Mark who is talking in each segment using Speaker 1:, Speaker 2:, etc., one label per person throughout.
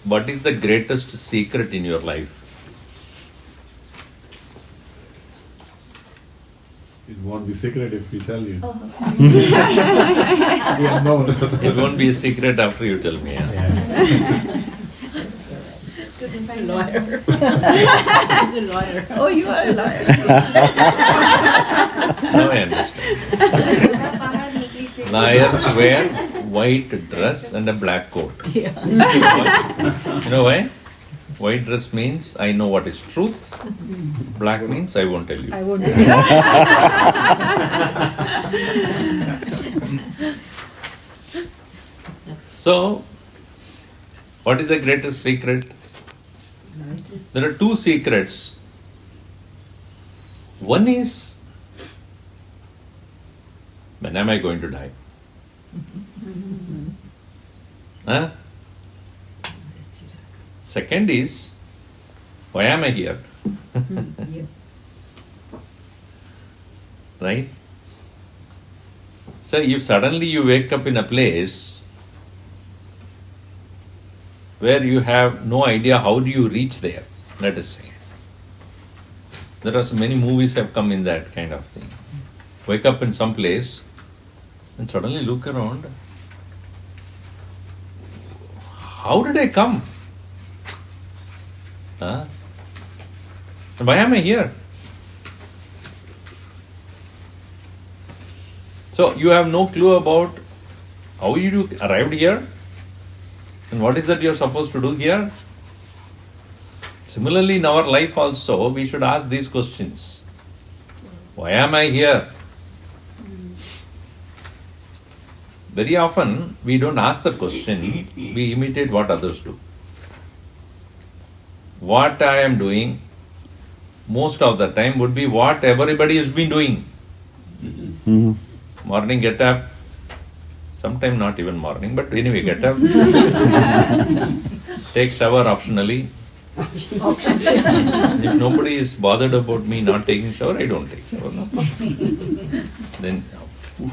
Speaker 1: what is the greatest secret in your life?
Speaker 2: It won't be secret if we tell you.
Speaker 3: Oh.
Speaker 2: We are known.
Speaker 1: It won't be a secret after you tell me. Yeah?
Speaker 3: He's a lawyer.
Speaker 4: He's a lawyer.
Speaker 3: Oh, you are a lawyer.
Speaker 1: Now I understand. Liars wear white dress and a black coat.
Speaker 4: Yeah.
Speaker 1: You know why? White dress means I know what is truth. Black means I won't tell you.
Speaker 4: I won't do
Speaker 1: So, what is the greatest secret? There are two secrets. One is, when am I going to die? Huh? Second is, why am I here? Right? So if suddenly you wake up in a place where you have no idea how do you reach there, let us say. There are so many movies have come in that kind of thing. Wake up in some place and suddenly look around. How did I come? Huh? And why am I here? So you have no clue about how you arrived here and what is that you are supposed to do here. Similarly, in our life also, we should ask these questions. Why am I here? Very often, we don't ask the question, we imitate what others do. What I am doing, most of the time, would be what everybody has been doing. Morning, get up. Sometime not even morning, but anyway, get up. Take shower optionally. If nobody is bothered about me not taking shower, I don't take shower. No? Then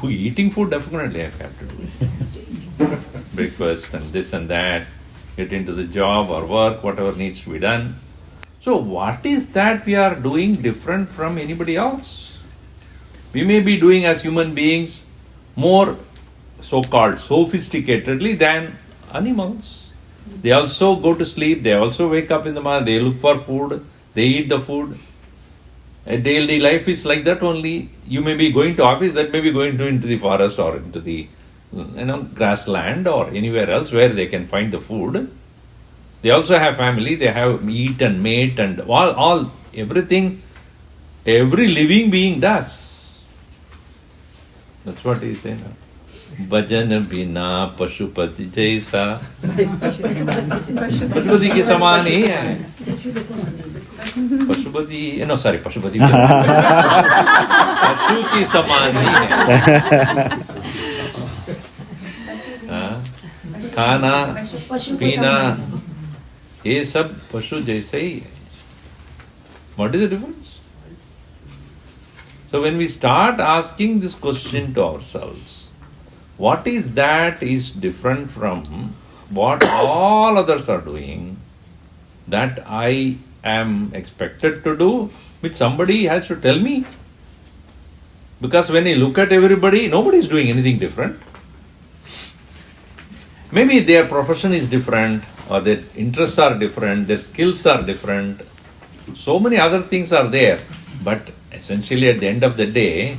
Speaker 1: eating food, definitely I have to do it. Breakfast and this and that, get into the job or work, whatever needs to be done. So what is that we are doing different from anybody else? We may be doing as human beings more so-called sophisticatedly than animals. They also go to sleep, they also wake up in the morning, they look for food, they eat the food. A daily life is like that only. You may be going to office, that may be going to into the forest or into the grassland or anywhere else where they can find the food. They also have family, they have meat and mate and all everything every living being does. That's what he is saying. Bhajan bina pashupati jaisa. Pashupati ke saman hi hai. Pashupati, no sorry, Pashupati. Pashu ki saman hi hai. Khana, pina, ये सब पशु जैसे ही है. What is the difference? So when we start asking this question to ourselves, what is that is different from what all others are doing that I am expected to do, which somebody has to tell me? Because when you look at everybody, nobody is doing anything different. Maybe their profession is different, or their interests are different, their skills are different. So many other things are there. But essentially at the end of the day,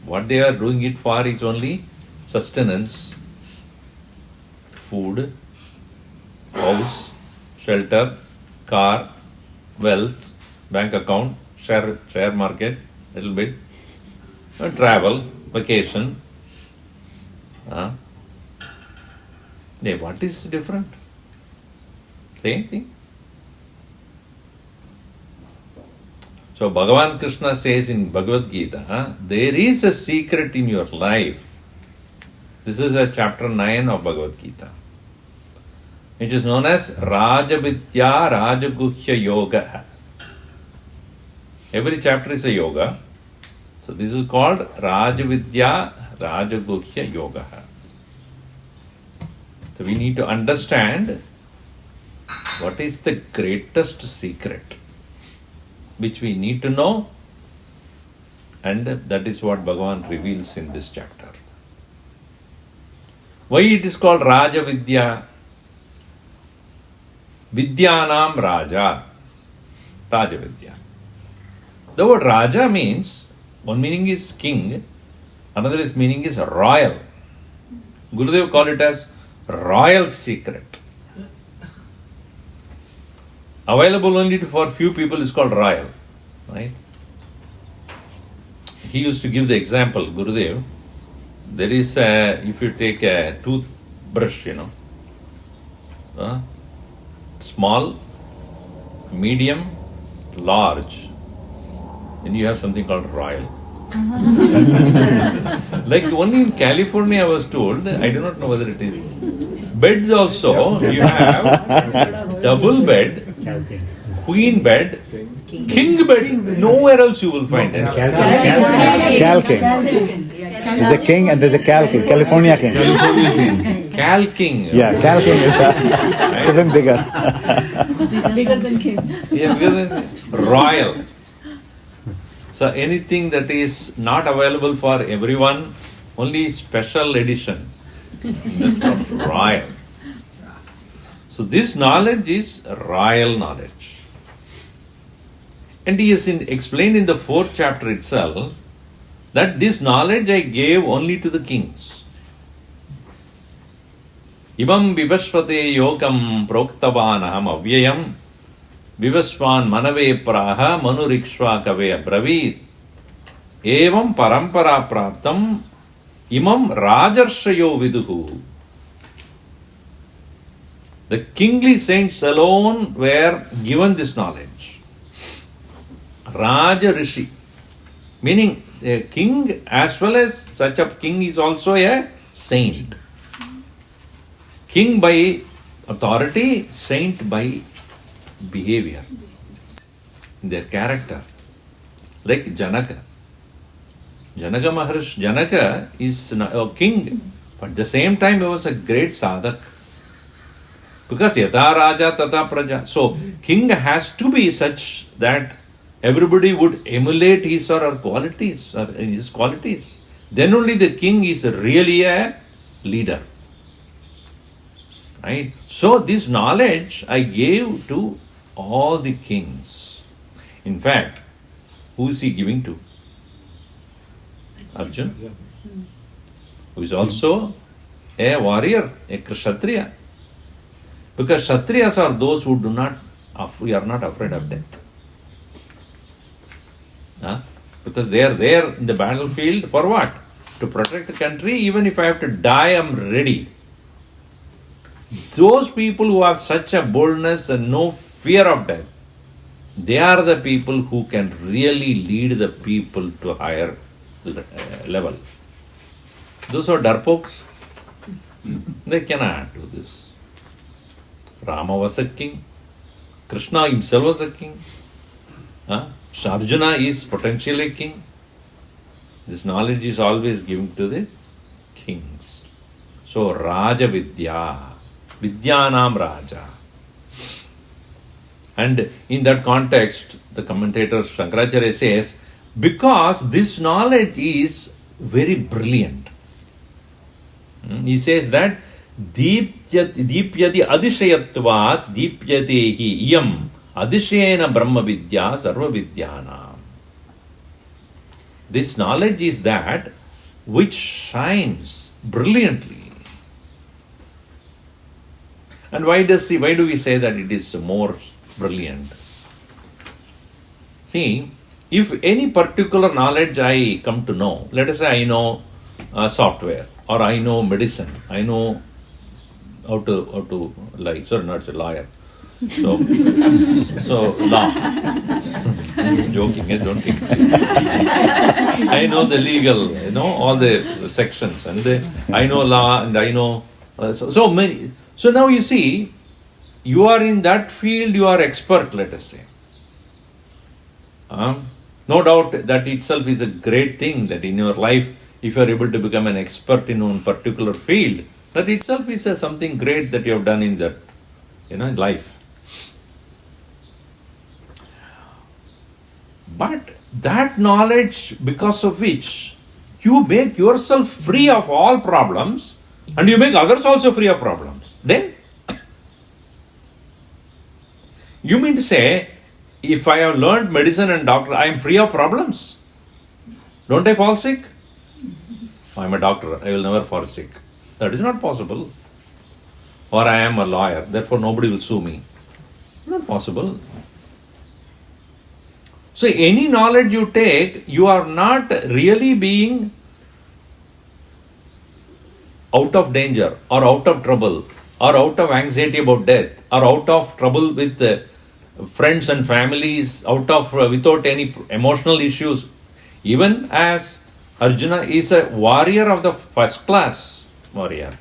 Speaker 1: what they are doing it for is only sustenance, food, house, shelter, car, wealth, bank account, share market, little bit, travel, vacation. What is different? Same thing. So Bhagavan Krishna says in Bhagavad-Gita, there is a secret in your life. This is a chapter 9 of Bhagavad-Gita, which is known as Raaja-vidyaayai, Raaja-guhyaayai yoga. Every chapter is a yoga. So this is called Raaja-vidyaayai, Raaja-guhyaayai yoga. So we need to understand what is the greatest secret which we need to know? And that is what Bhagavan reveals in this chapter. Why it is called Raja-vidya? Vidyanam Raja. Raja-vidya. The word Raja means, one meaning is king, another meaning is royal. Gurudev called it as royal secret. Available only for few people is called royal. Right? He used to give the example, Gurudev. There is if you take a toothbrush, small, medium, large, then you have something called royal. Like only in California I was told, I do not know whether it is. Beds also, you have double bed, queen bed, king bed, nowhere else you will find it.
Speaker 5: Cal King. There's a king and there's a Cal King, California King.
Speaker 1: Cal King.
Speaker 5: Yeah, Cal King is it's even bigger.
Speaker 4: Bigger than king.
Speaker 1: Yeah, bigger than royal. So anything that is not available for everyone, only special edition. That's not royal. So this knowledge is royal knowledge. And he has explained in the 4th chapter itself that this knowledge I gave only to the kings. Imam vivasvate yogam proktavanaham avyayam vivasvan manave praha manurikshva kave abravit evam parampara praptam imam rajarshayo viduhu. The kingly saints alone were given this knowledge. Raja Rishi, meaning a king as well as such a king is also a saint. King by authority, saint by behavior, their character. Like Janaka. Janaka is a king, but at the same time he was a great sadhak. Because yata raja tata praja. So king has to be such that everybody would emulate his or her qualities, or his qualities. Then only the king is really a leader. Right? So this knowledge I gave to all the kings. In fact, who is he giving to? Arjuna, who is also a warrior, a Kshatriya. Because Kshatriyas are those who we are not afraid of death. Because they are there in the battlefield for what? To protect the country. Even if I have to die, I am ready. Those people who have such a boldness and no fear of death, they are the people who can really lead the people to a higher level. Those are darpokes. They cannot do this. Rama was a king. Krishna himself was a king. Arjuna is potentially a king. This knowledge is always given to the kings. So Raja-vidya, Vidyanam Raja. And in that context, the commentator Shankaracharya says, because this knowledge is very brilliant. He says that Deepyati adishayatvat deepyatehi iyam adishayena brahma vidya sarva vidyana. This knowledge is that which shines brilliantly. And why do we say that it is more brilliant? See, if any particular knowledge I come to know, let us say I know software, or I know medicine, I know how to lie. Sorry, not a lawyer. So law. Joking, I don't think so. I know the legal, all the sections, and I know law, and I know so many. So now you see, you are in that field, you are expert, let us say. No doubt that itself is a great thing, that in your life, if you are able to become an expert in one particular field, that itself is something great that you have done in that, life. But that knowledge, because of which you make yourself free of all problems and you make others also free of problems, then you mean to say, if I have learned medicine and doctor, I am free of problems? Don't I fall sick? I am a doctor, I will never fall sick. That is not possible. Or I am a lawyer, therefore nobody will sue me. Not possible. So any knowledge you take, you are not really being out of danger or out of trouble or out of anxiety about death or out of trouble with friends and families, out of without any emotional issues. Even as Arjuna is a warrior of the first class warrior,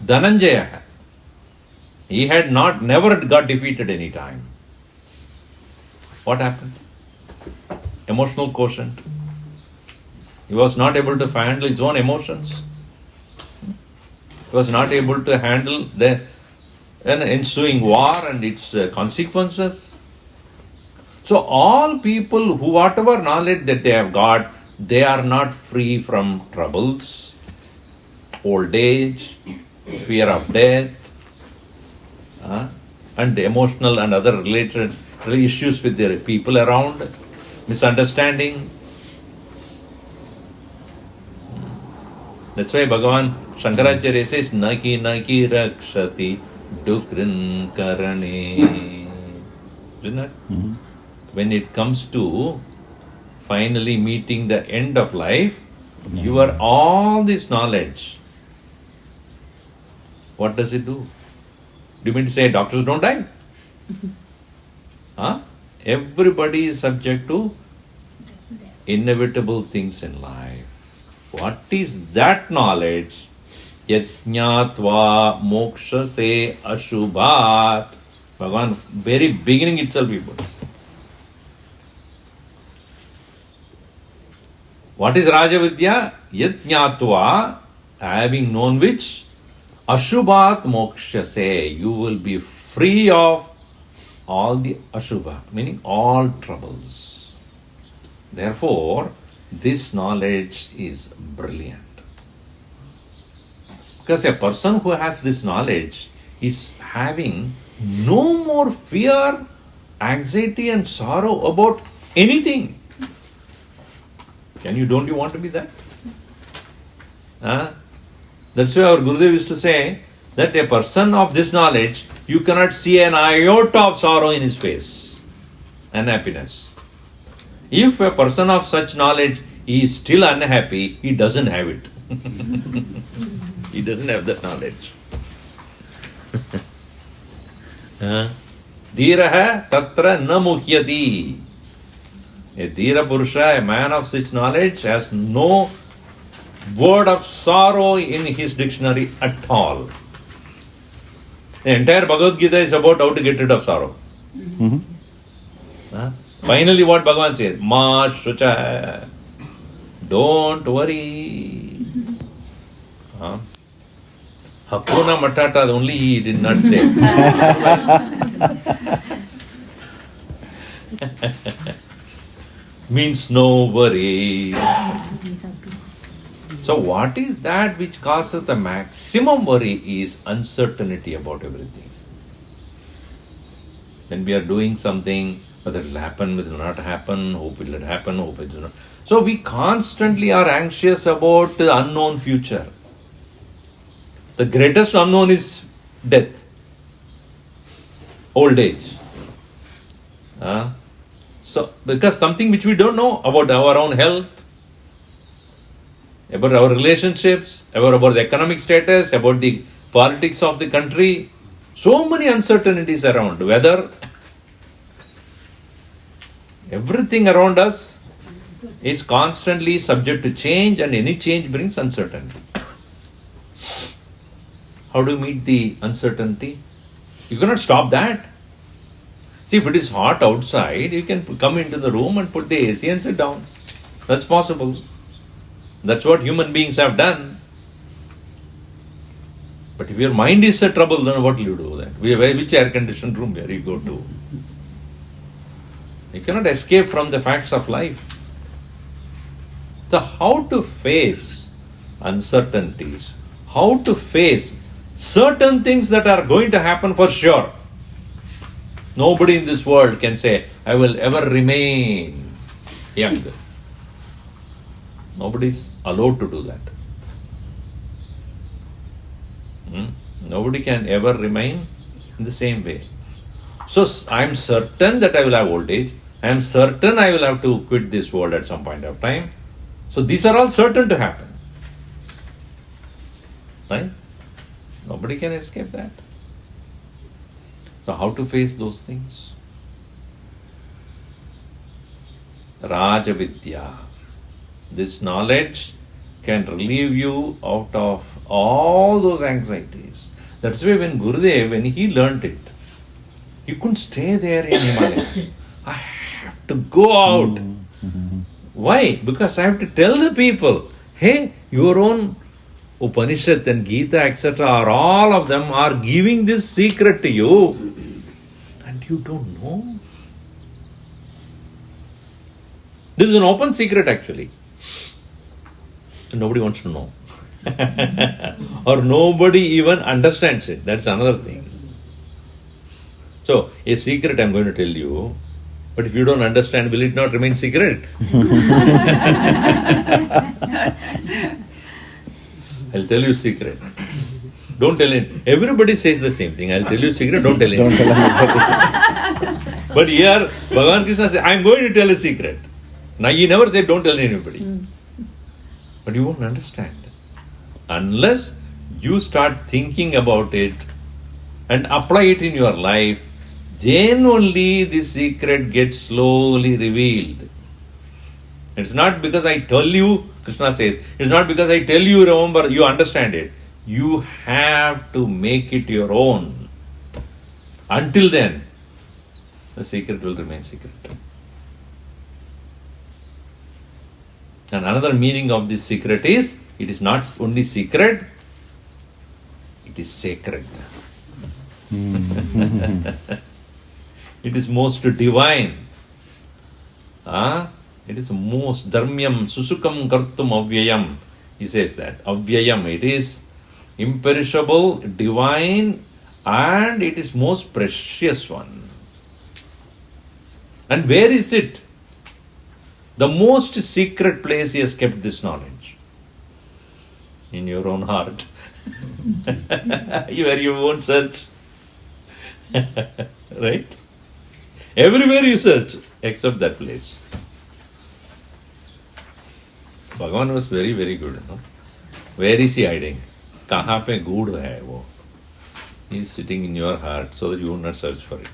Speaker 1: Dhananjaya, he had never got defeated any time. What happened? Emotional quotient. He was not able to handle his own emotions. He was not able to handle the ensuing war and its consequences. So all people who, whatever knowledge that they have got, they are not free from troubles, old age, fear of death, and emotional and other related issues with their people around, misunderstanding. That's why Bhagavan Shankaracharya says, Naki naki rakshati dukrin karane. Isn't it?
Speaker 5: Mm-hmm.
Speaker 1: When it comes to finally meeting the end of life, you are all this knowledge. What does it do? Do you mean to say doctors don't die? Everybody is subject to inevitable things in life. What is that knowledge? Yajñātva moksha se ashubhat. Bhagavan, very beginning itself he puts. What is Raja-vidya? Yajñātva, having known which, ashubhat moksha se, you will be free of all the ashubha, meaning all troubles. Therefore, this knowledge is brilliant. Because a person who has this knowledge is having no more fear, anxiety and sorrow about anything. Don't you want to be that? That's why our Gurudev used to say that a person of this knowledge, you cannot see an iota of sorrow in his face and happiness. If a person of such knowledge is still unhappy, he doesn't have it. He doesn't have that knowledge. Dhiraha tatra na muhyati. A dhira purusha, a man of such knowledge, has no word of sorrow in his dictionary at all. The entire Bhagavad-Gita is about how to get rid of sorrow.
Speaker 5: Mm-hmm.
Speaker 1: Finally, what Bhagavan says, Ma shucha, don't worry. Hakuna Matata, only he did not say. Means no worry. So what is that which causes the maximum worry is uncertainty about everything. When we are doing something, whether it will happen, whether it will not happen, hope it will happen, hope it will not. So we constantly are anxious about the unknown future. The greatest unknown is death, old age. So, because something which we don't know about our own health, about our relationships, about the economic status, about the politics of the country, so many uncertainties around, weather, everything around us is constantly subject to change, and any change brings uncertainty. How do you meet the uncertainty? You cannot stop that. See, if it is hot outside, you can come into the room and put the AC and sit down. That's possible. That's what human beings have done. But if your mind is a trouble, then what will you do then? Which air-conditioned room where you go to? You cannot escape from the facts of life. So how to face uncertainties? How to face certain things that are going to happen for sure? Nobody in this world can say, I will ever remain young. Nobody is allowed to do that. Nobody can ever remain in the same way. So I am certain that I will have old age. I am certain I will have to quit this world at some point of time. So these are all certain to happen. Right? Nobody can escape that. So how to face those things? Raaja-vidya. This knowledge can relieve you out of all those anxieties. That's why when Gurudev, when he learnt it, he couldn't stay there in Himalayas. I have to go out. Why? Because I have to tell the people, hey, your own Upanishad and Gita, etc., all of them are giving this secret to you, and you don't know. This is an open secret actually. Nobody wants to know. Or nobody even understands it. That's another thing. So, a secret I'm going to tell you, but if you don't understand, will it not remain secret? I'll tell you secret. Don't tell it. Everybody says the same thing. I'll tell you secret, don't tell it.
Speaker 5: Don't tell anybody.
Speaker 1: But here, Bhagavan Krishna says, I'm going to tell a secret. Now, he never said, don't tell anybody. But you won't understand. Unless you start thinking about it and apply it in your life, then only the secret gets slowly revealed. It's not because I tell you, Krishna says, it's not because I tell you, remember, you understand it. You have to make it your own. Until then, the secret will remain secret. And another meaning of this secret is, it is not only secret, it is sacred. It is most divine. It is most dharmyam susukam kartum avyayam. He says that. Avyayam, it is imperishable, divine, and it is most precious one. And where is it? The most secret place he has kept this knowledge. In your own heart. Where you won't search. Right? Everywhere you search, except that place. Bhagavan was very, very good. No? Where is he hiding? Kahan pe good hai wo? He is sitting in your heart so that you will not search for it.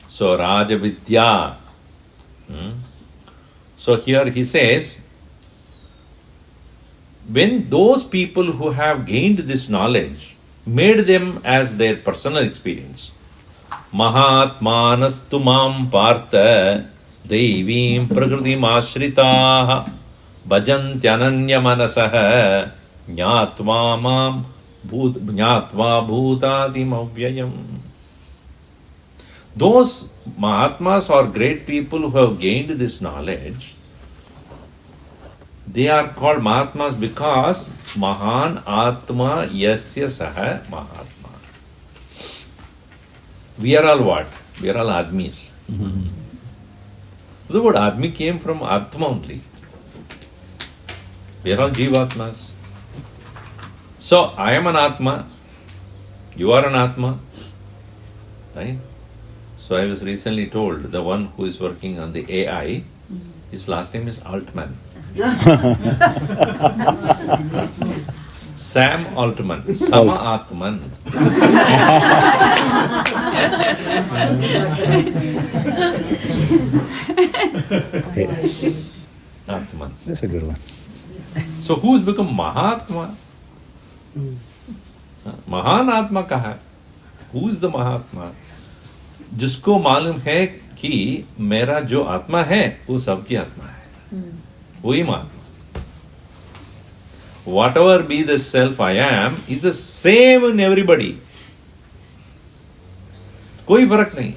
Speaker 1: So, Raaja-vidya. So, here he says, when those people who have gained this knowledge made them as their personal experience, Mahatmanastu mam partha Devim prakritim ashritaha bhajantyananya manasah jnatva bhutadim avyayam. Those Mahatmas or great people who have gained this knowledge, they are called Mahatmas because Mahan Atma Yasya Saha Mahatma. We are all what? We are all Admis. The word Admi came from Atma only. We are all Jivatmas. So, I am an Atma. You are an Atma. Right? So, I was recently told the one who is working on the AI, his last name is Altman. Sam Altman. Sama Atman. Atman.
Speaker 5: That's a good one.
Speaker 1: So who has become Mahatma? Mahan Atma kaha? Who is the Mahatma? जिसको मालूम है कि मेरा जो आत्मा है वो सबकी आत्मा है, वही महात्मा. whatever be the self I am, is the same in everybody. कोई फर्क नहीं.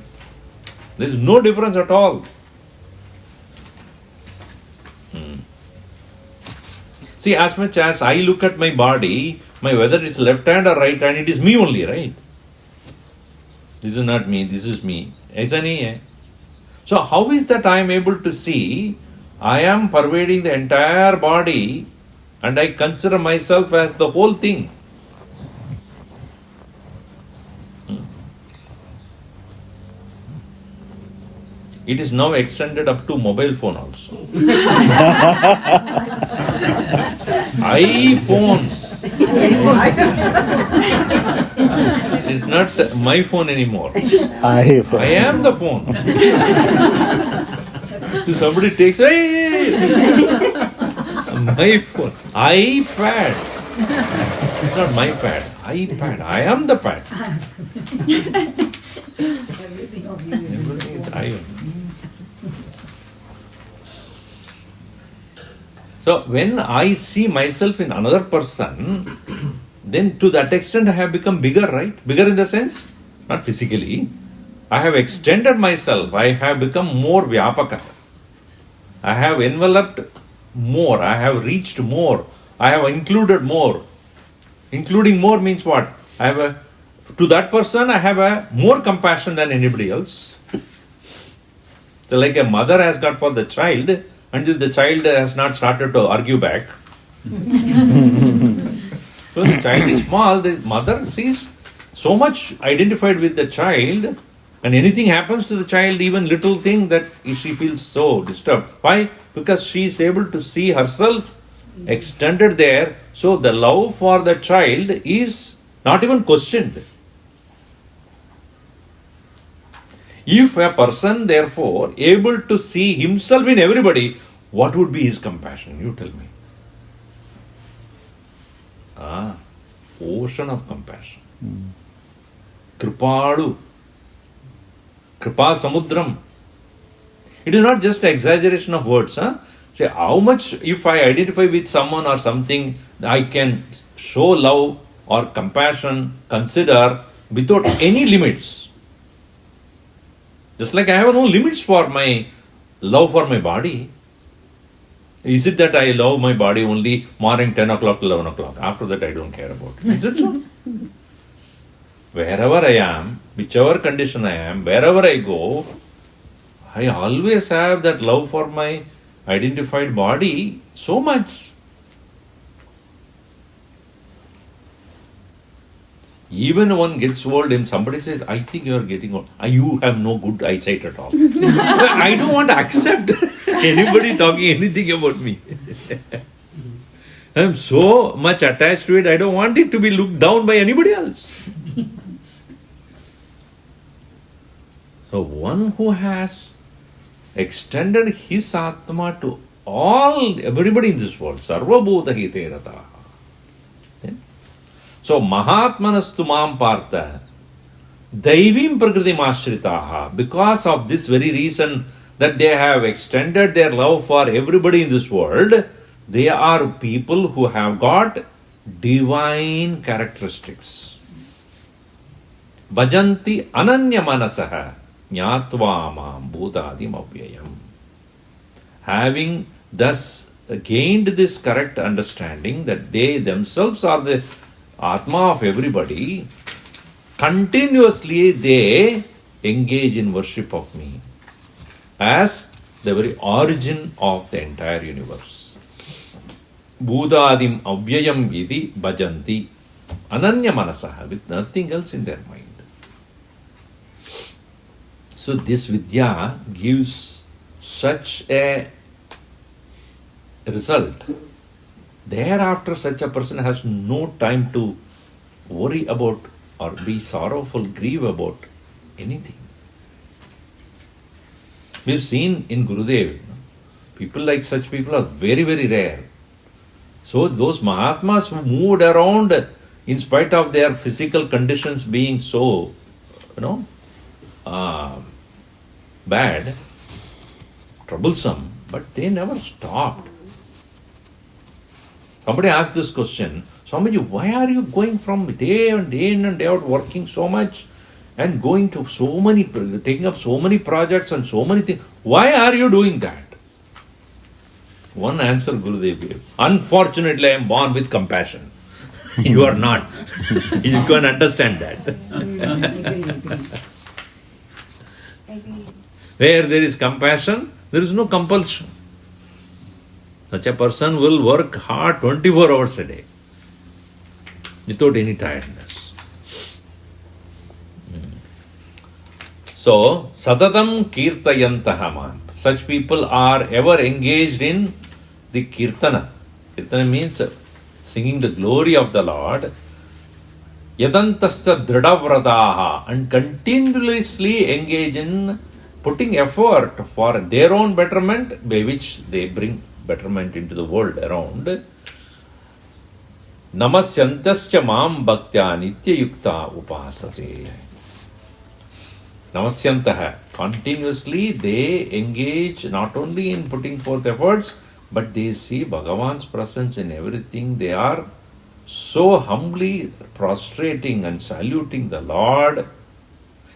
Speaker 1: There is no difference at all. See, as much as I look at my body, whether it's left hand or right hand, it is me only, right? This is not me, this is me. ऐसा नहीं है. So how is that I am able to see I am pervading the entire body and I consider myself as the whole thing? It is now extended up to mobile phone also. iPhones. It's not my phone anymore. I am the phone. So somebody takes, hey, my phone, iPad. It's not my pad, iPad. I am the pad. Everything is I. So when I see myself in another person, then to that extent I have become bigger, right? Bigger in the sense, not physically. I have extended myself. I have become more vyapaka. I have enveloped more. I have reached more. I have included more. Including more means what? To that person I have a more compassion than anybody else. So like a mother has got for the child, until the child has not started to argue back. So the child is small, the mother sees so much identified with the child, and anything happens to the child, even little thing, that she feels so disturbed. Why? Because she is able to see herself extended there, so the love for the child is not even questioned. If a person, therefore, able to see himself in everybody, what would be his compassion? You tell me. Ocean of compassion. Kripadu. Kripa Samudram. It is not just an exaggeration of words. Say, how much if I identify with someone or something, I can show love or compassion, consider without any limits. Just like I have no limits for my love for my body. Is it that I love my body only morning 10 o'clock to 11 o'clock? After that I don't care about it. Is it so? Wherever I am, whichever condition I am, wherever I go, I always have that love for my identified body so much. Even one gets old and somebody says, I think you are getting old. You have no good eyesight at all. I don't want to accept anybody talking anything about me. I am so much attached to it, I don't want it to be looked down by anybody else. So one who has extended his Atma to everybody in this world, Sarva Bhuta Hite Rataha. So Mahatmanastu Mam Partha, Daivim Prakritim Ashritaha, because of this very reason that they have extended their love for everybody in this world, they are people who have got divine characteristics. Bhajanti Ananya Manasaha Nyatva Mam Bhutadim Avyayam. Having thus gained this correct understanding that they themselves are the Atma of everybody, continuously they engage in worship of me as the very origin of the entire universe. Bhudadim avyayam iti bhajanti ananya manasaha, with nothing else in their mind. So this vidya gives such a result. Thereafter, such a person has no time to worry about or be sorrowful, grieve about anything. We have seen in Gurudev, people like such people are very, very rare. So those Mahatmas who moved around in spite of their physical conditions being so, bad, troublesome, but they never stopped. Somebody asked this question, Swamiji, why are you going from day and day in and day out working so much and going to so many, taking up so many projects and so many things? Why are you doing that? One answer Gurudev gave. Unfortunately, I am born with compassion. You are not. You can understand that. Where there is compassion, there is no compulsion. Such a person will work hard 24 hours a day without any tiredness. So, satatam kirtayantaha man. Such people are ever engaged in the kirtana. Kirtana means singing the glory of the Lord. Yadantascha dhridavrataha, and continuously engage in putting effort for their own betterment, by which they bring betterment into the world around. Namasyantascha mam bhaktya nityayukta upasate. Namasyantaha. Continuously they engage not only in putting forth efforts, but they see Bhagavan's presence in everything. They are so humbly prostrating and saluting the Lord.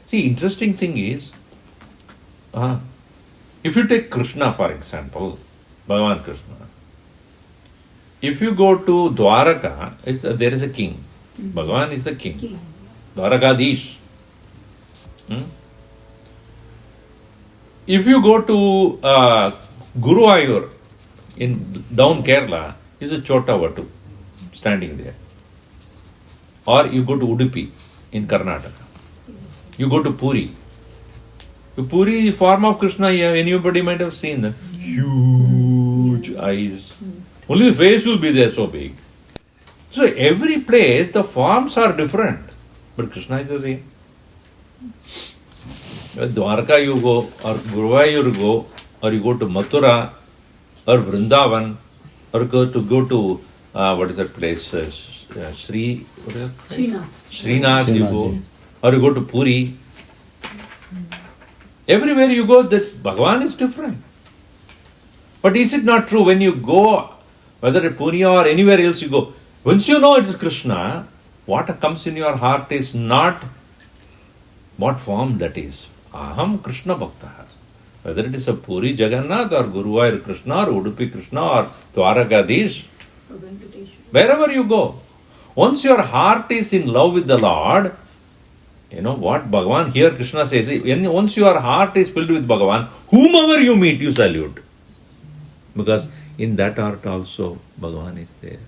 Speaker 1: See, interesting thing is, if you take Krishna for example, Bhagavan Krishna, if you go to Dwaraka, there is a king. Bhagavan is a king. Dwarakadish. If you go to Guruvayur in down Kerala, is a Chota Vatu standing there. Or you go to Udupi in Karnataka. You go to Puri. The Puri form of Krishna, anybody might have seen the huge eyes. Only the face will be there so big. So every place the forms are different, but Krishna is the same. Dwarka you go, or Guruvayur you go, or you go to Mathura, or Vrindavan, or go to what is that place? Srinath you go, or you go to Puri. Everywhere you go, that Bhagavan is different. But is it not true when you go, whether at Puri or anywhere else you go, once you know it is Krishna, what comes in your heart is not what form that is. Aham Krishna Bhakta. Whether it is a Puri Jagannath or Guruvayur Krishna or Udupi Krishna or Dwarakadish, wherever you go, once your heart is in love with the Lord, you know what Bhagavan here Krishna says, once your heart is filled with Bhagavan, whomever you meet, you salute. Because in that heart also Bhagavan is there.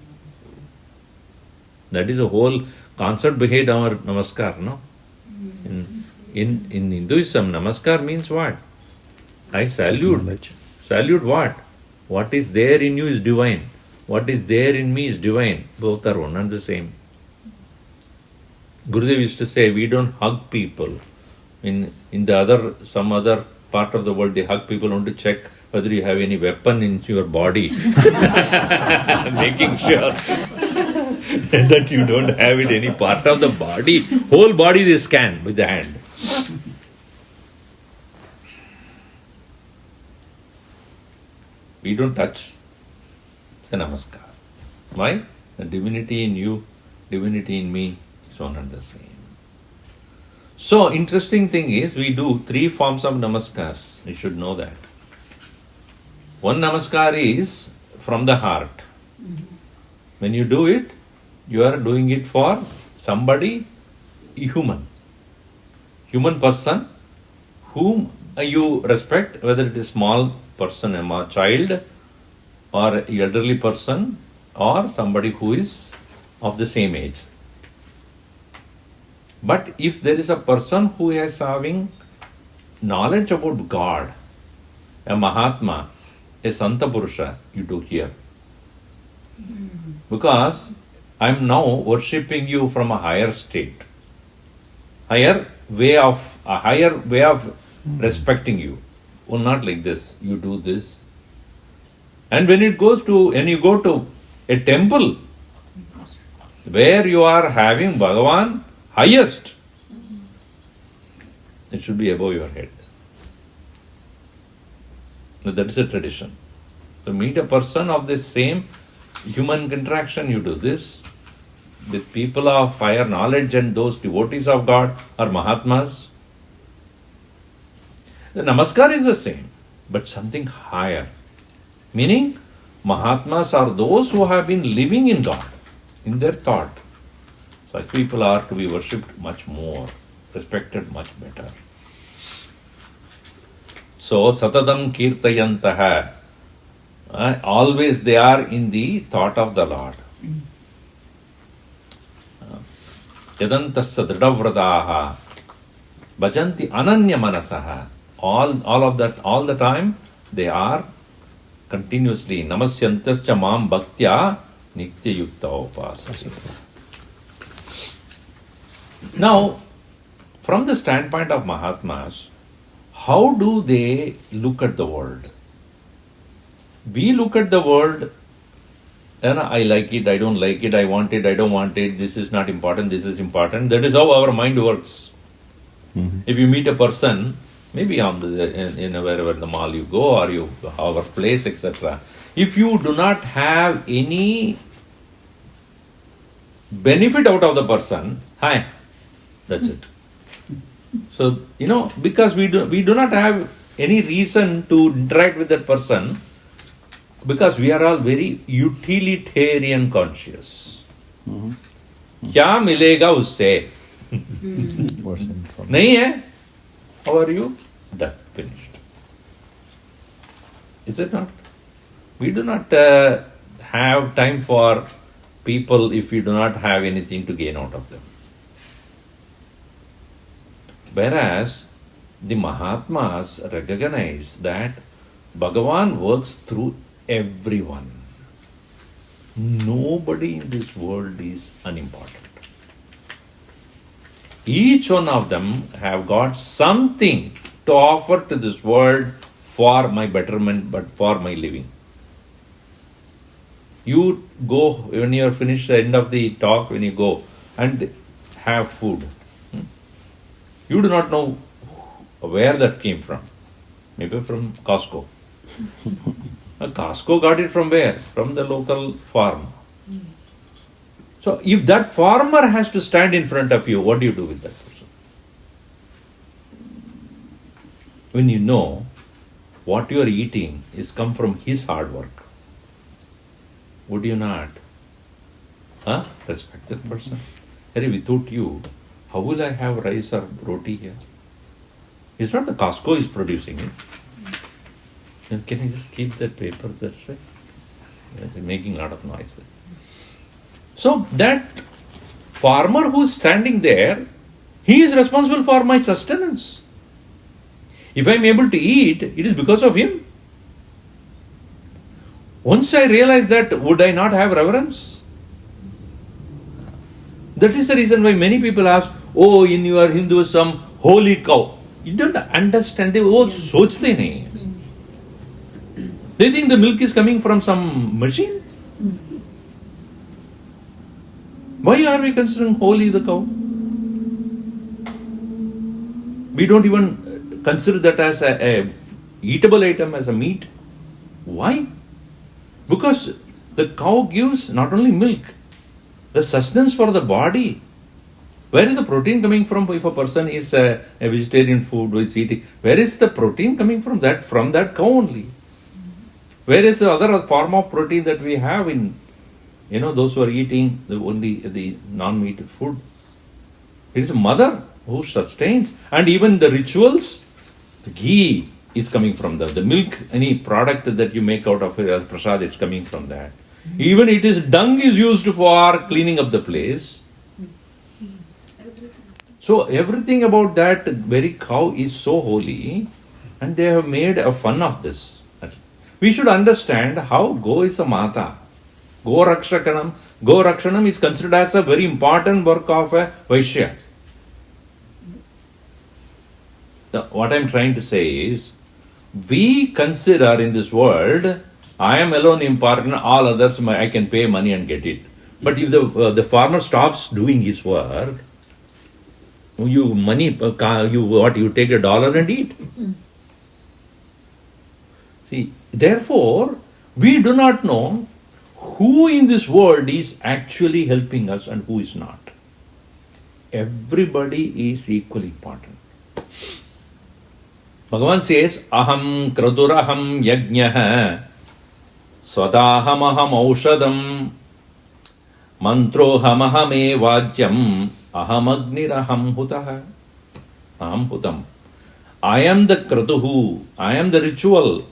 Speaker 1: That is the whole concept behind our Namaskar, no? In Hinduism, Namaskar means what? I salute.
Speaker 5: Knowledge.
Speaker 1: Salute what? What is there in you is divine. What is there in me is divine. Both are one and the same. Gurudev used to say, we don't hug people. In some other part of the world, they hug people only to check whether you have any weapon in your body. Making sure that you don't have it any part of the body. Whole body they scan with the hand. We don't touch. It's a namaskar. Why? The divinity in you, divinity in me is one and the same. So, interesting thing is, we do 3 forms of namaskars. You should know that. One namaskar is from the heart. When you do it, you are doing it for somebody, human person, whom you respect, whether it is small person, a child, or elderly person, or somebody who is of the same age. But if there is a person who is having knowledge about God, a Mahatma, a Santa Purusha, you do here. Because I am now worshipping you from a higher state, higher way of respecting you. Well, not like this. You do this. And when you go to a temple where you are having Bhagavan highest, it should be above your head. That is a tradition. To meet a person of the same human interaction, you do this. With people of higher knowledge and those devotees of God or Mahatmas, the namaskar is the same, but something higher. Meaning, Mahatmas are those who have been living in God, in their thought. Such people are to be worshipped much more, respected much better. So, satadam kirtayantaha, always they are in the thought of the Lord. Yadantasya dridavrataha, bhajanti ananya manasaha. All of that, all the time, they are continuously namasyantascha mam bhaktya nitya yukta upasasi. Now, from the standpoint of Mahatmas, how do they look at the world? We look at the world, I like it, I don't like it, I want it, I don't want it, this is not important, this is important. That is how our mind works. If you meet a person, maybe on wherever the mall you go or our place, etc. If you do not have any benefit out of the person, hi, that's it. So, because we do not have any reason to interact with that person, because we are all very utilitarian conscious. क्या मिलेगा उससे? नहीं है? How are you? Done. Finished. Is it not? We do not have time for people if we do not have anything to gain out of them. Whereas the Mahatmas recognize that Bhagavan works through everyone. Nobody in this world is unimportant. Each one of them have got something to offer to this world for my betterment, but for my living. You go, when you are finished the end of the talk, when you go and have food, you do not know where that came from. Maybe from Costco. Costco got it from where? From the local farm. So, if that farmer has to stand in front of you, what do you do with that person? When you know what you are eating is come from his hard work, would you not respect that person? Without you, how will I have rice or roti here? It's not the Costco is producing it. Then can I just keep that paper that side? They're making a lot of noise there. So that farmer who's standing there, he is responsible for my sustenance. If I'm able to eat, it is because of him. Once I realize that, would I not have reverence? That is the reason why many people ask, oh, in your Hinduism, holy cow. You don't understand. They sochte nahi. They think the milk is coming from some machine. Why are we considering holy the cow? We don't even consider that as a eatable item, as a meat. Why? Because the cow gives not only milk, the sustenance for the body. Where is the protein coming from? If a person is a vegetarian food, who is eating, where is the protein coming from? From that cow only. Where is the other form of protein that we have in those who are eating only the non-meat food? It is a mother who sustains. And even the rituals, the ghee is coming from the milk, any product that you make out of it as prasad, it's coming from that. Even dung is used for cleaning up the place. So everything about that very cow is so holy, and they have made a fun of this. We should understand how Go is a Mata. Go Rakshanam is considered as a very important work of a Vaishya. What I am trying to say is, we consider in this world, I am alone important, all others I can pay money and get it. But if the farmer stops doing his work, you take $1 and eat. See, therefore, we do not know who in this world is actually helping us and who is not. Everybody is equally important. Bhagavan says, Aham kraturaham yajnah swadaham aushadam mantrohamahame vajyam ahamagniraham hutah. Aham hutam. I am the kratuhu, I am the ritual.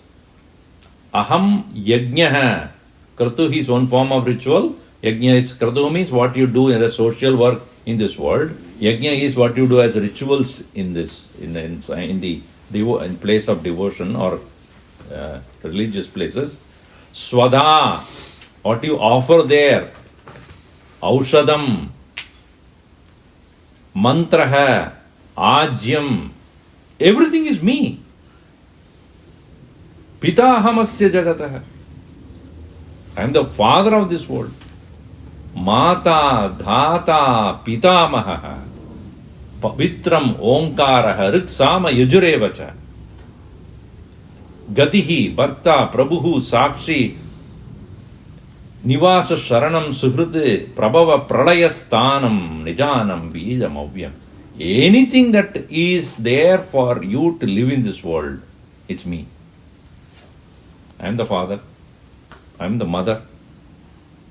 Speaker 1: Aham yajnah. Kratu is one form of ritual. Yajna is, kratu means what you do in the social work in this world. Yajna is what you do as rituals in this, in place of devotion or religious places. Swada, what you offer there. Aushadam, mantraha, ajyam, everything is me. Pitahamasya jagatah. I am the father of this world. Mata, dhata, pitamaha, pavitram, onkaraha, riksama, yujurevacha. Gatihi, Bharta, Prabhuhu, Sakshi, Nivasa, Sharanam, Suhrute, Prabhava, Pralayasthanam, Nijanam, Bijam, Avyam. Anything that is there for you to live in this world, it's me. I am the father. I am the mother.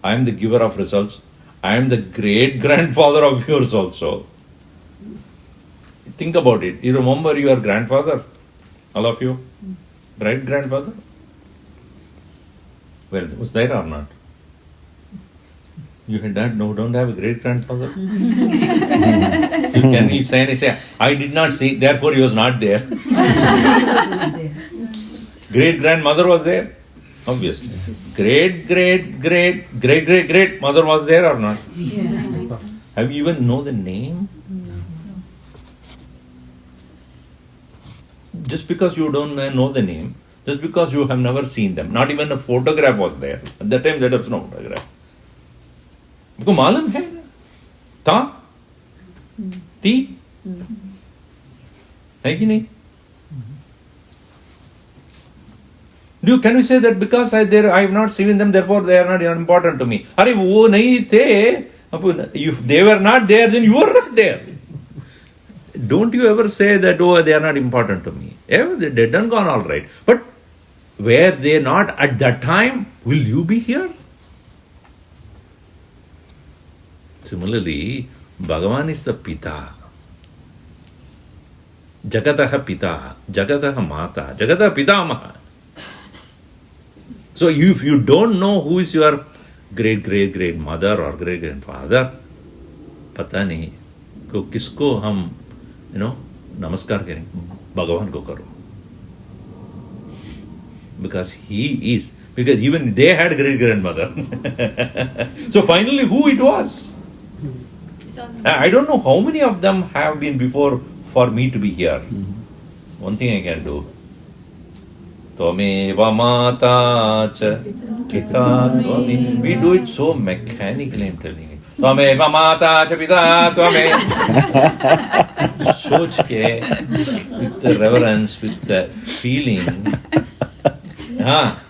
Speaker 1: I am the giver of results. I am the great-grandfather of yours also. Think about it. You remember your grandfather? All of you? Great-grandfather? Well, was there or not? You don't have a great-grandfather? He say, I did not see, therefore he was not there. Great-grandmother was there? Obviously. Great mother was there or not?
Speaker 4: Yes.
Speaker 1: Have you even know the name? Just because you don't know the name, just because you have never seen them, not even a photograph was there. At that time there was no photograph. Because मालूम है था ती है कि नहीं? Can you say that because I have not seen them, therefore they are not important to me? Arey, wo nahi the. If they were not there, then you were not there. Don't you ever say that, oh, they are not important to me. They dead and gone, all right. But were they not at that time, will you be here? Similarly, Bhagavan is the Pita. Jagataha Pita, Jagataha Mata, Jagataha Pitamaha. So if you don't know who is your great mother or great grandfather, पता नहीं को किसको हम नमस्कार करें, भगवान को करो. Because even they had great grandmother. So finally who it was? I don't know how many of them have been before for me to be here. One thing I can do. Tvameva mata cha pita tvame. We do it so mechanically, I'm telling you. Tvameva mata cha pita tvame. Soch ke, with the reverence, with the feeling.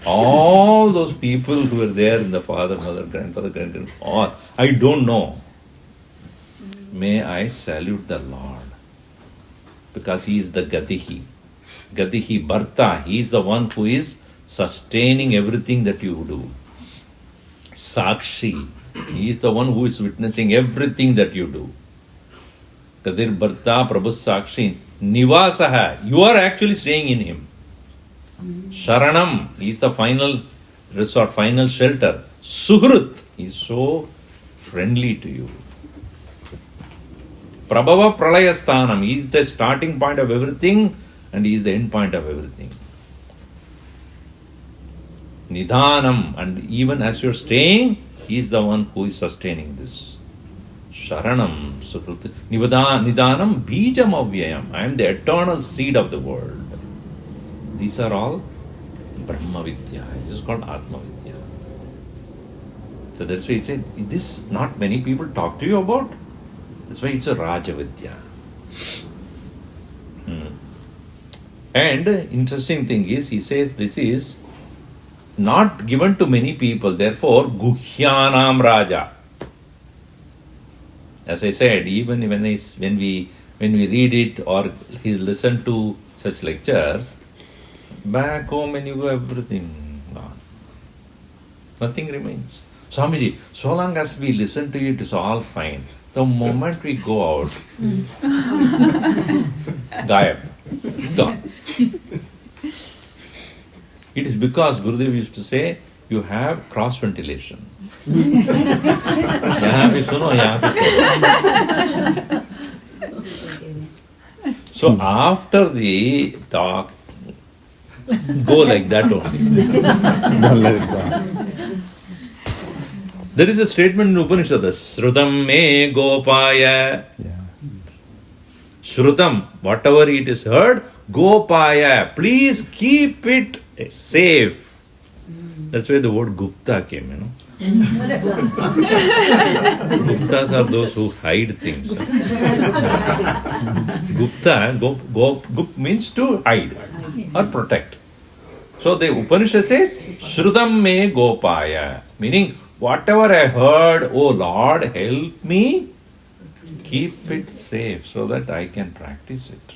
Speaker 1: All those people who were there in the father, mother, grandfather, grandparents, all, I don't know. May I salute the Lord. Because He is the Gatihi. Gatihi Bharta. He is the one who is sustaining everything that you do. Sakshi. He is the one who is witnessing everything that you do. Kadir Bharta Prabhu Sakshi. Nivasaha. You are actually staying in Him. Sharanam. He is the final resort, final shelter. Suhrut. He is so friendly to you. Prabhava Pralayasthanam. He is the starting point of everything and He is the end point of everything. Nidhanam. And even as you are staying, He is the one who is sustaining this. Sharanam. Sukrut. Nidanam Bijam Avyayam. I am the eternal seed of the world. These are all Brahma Vidya. This is called Atma Vidya. So that's why he said, this not many people talk to you about. That's why it's a Raaja-vidyaayai. And interesting thing is, he says this is not given to many people. Therefore, Guhyanam Raja. As I said, even when we read it or he listen to such lectures, back home when you go, everything gone. Nothing remains. Swamiji, so long as we listen to it, it's all fine. The moment we go out, Gayab, gone. It is because Gurudev used to say, you have cross ventilation. Yahan bhi suno, yahan bhi suno. So after the talk, go like that only.
Speaker 5: Don't let it go.
Speaker 1: There is a statement in Upanishad, Shrutam me gopaya.
Speaker 5: Yeah.
Speaker 1: Shrutam, whatever it is heard, gopaya. Please keep it safe. That's why the word Gupta came, Guptas are those who hide things. Gupta, gup means to hide or protect. So the Upanishad says, Shrutam me gopaya. Meaning, whatever I heard, oh Lord, help me, keep it safe so that I can practice it.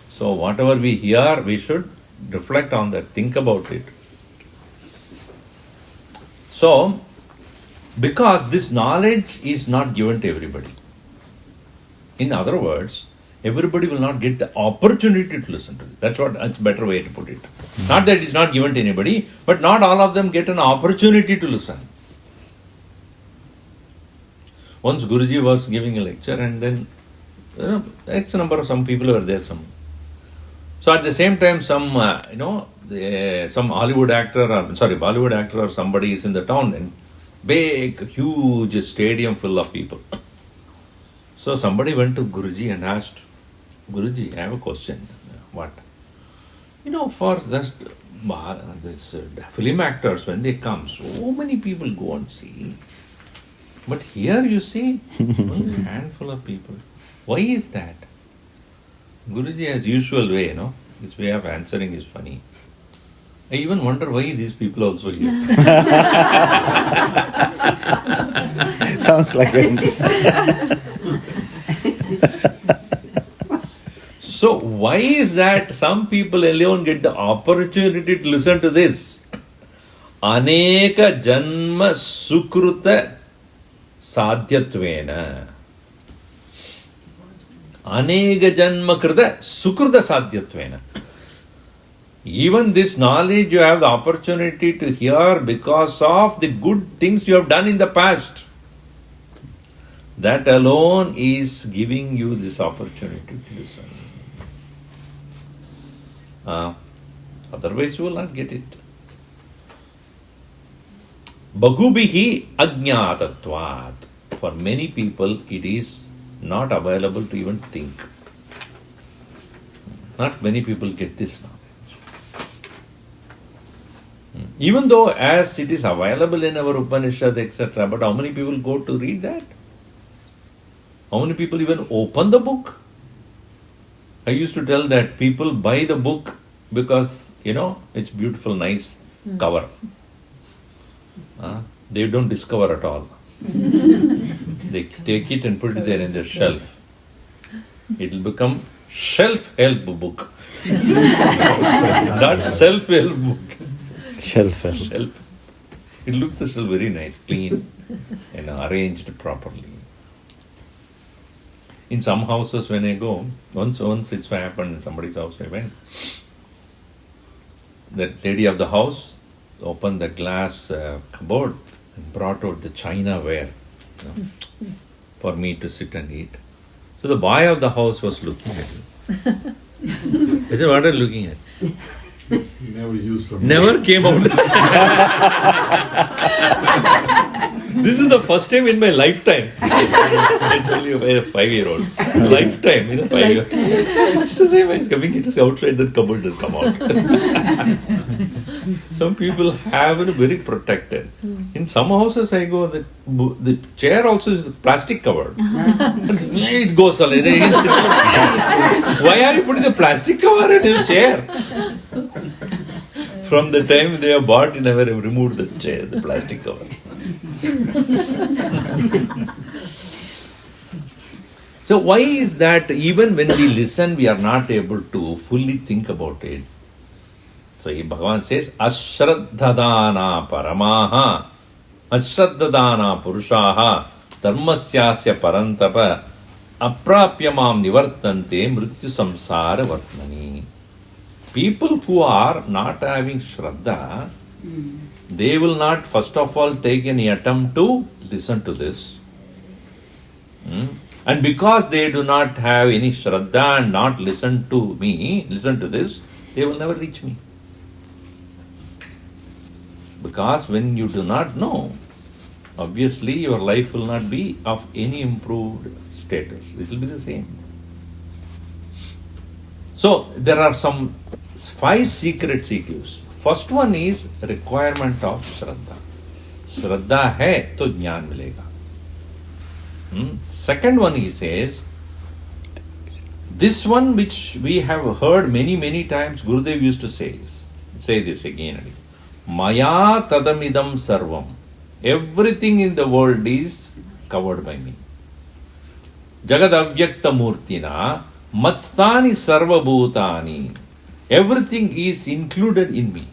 Speaker 1: So whatever we hear, we should reflect on that, think about it. So, because this knowledge is not given to everybody. In other words, everybody will not get the opportunity to listen to it. That's a better way to put it. Not that it's not given to anybody, but not all of them get an opportunity to listen. Once Guruji was giving a lecture and then, X number of some people were there. So at the same time, some Bollywood actor or somebody is in the town and big, huge stadium full of people. So somebody went to Guruji and asked, Guruji, I have a question. What? For just this film actors, when they come, so many people go and see. But here you see, only a handful of people. Why is that? Guruji has usual way, his way of answering is funny. I even wonder why these people also here.
Speaker 5: Sounds like it.
Speaker 1: So why is that some people alone get the opportunity to listen to this? Aneka janma sukruta sadhyatvena. Anega janma krita sukruta sadhyatvena. Even this knowledge you have the opportunity to hear because of the good things you have done in the past. That alone is giving you this opportunity to listen. Otherwise you will not get it. Bahubihi ajñātatvat. For many people it is not available to even think. Not many people get this knowledge. Even though as it is available in our Upanishad, etc., but how many people go to read that? How many people even open the book? I used to tell that people buy the book because, it's beautiful, nice cover. They don't discover at all. They take it and put it there in their shelf. It will become shelf-help book. Not self-help book.
Speaker 5: Shelf.
Speaker 1: It looks the shelf very nice, clean, arranged properly. In some houses when I go, once it's happened in somebody's house I went. That lady of the house opened the glass cupboard and brought out the china ware for me to sit and eat. So the boy of the house was looking at me. I said, what are you looking at?
Speaker 2: Never used from
Speaker 1: Never came out. This is the first time in my lifetime. I told you a 5-year-old. Lifetime, 5 years. It's to say when it's coming, it is outside the cupboard has come out. Some people have it very protected. In some houses I go, the chair also is plastic covered. It goes away. Why are you putting the plastic cover in your chair? From the time they are bought, you never have removed the chair, the plastic cover. So why is that even when we listen, we are not able to fully think about it? So Bhagavan says, Ashraddhadana paramaha, Ashraddhadana purushaha, dharmasyasya parantapa, aprapyamam nivartante mrityu samsara vartmani. People who are not having Shraddha, they will not first of all take any attempt to listen to this. And because they do not have any Shraddha and not listen to me, listen to this, they will never reach me. Because when you do not know, obviously your life will not be of any improved status. It will be the same. So there are some 5 secret CQs. First one is requirement of Shraddha. Shraddha hai to jnana milega. Second one he says, this one which we have heard many times, Gurudev used to say this again and again. Maya tadamidam sarvam. Everything in the world is covered by me. Jagadavyakta murtina matstani sarva bhutani. Everything is included in me.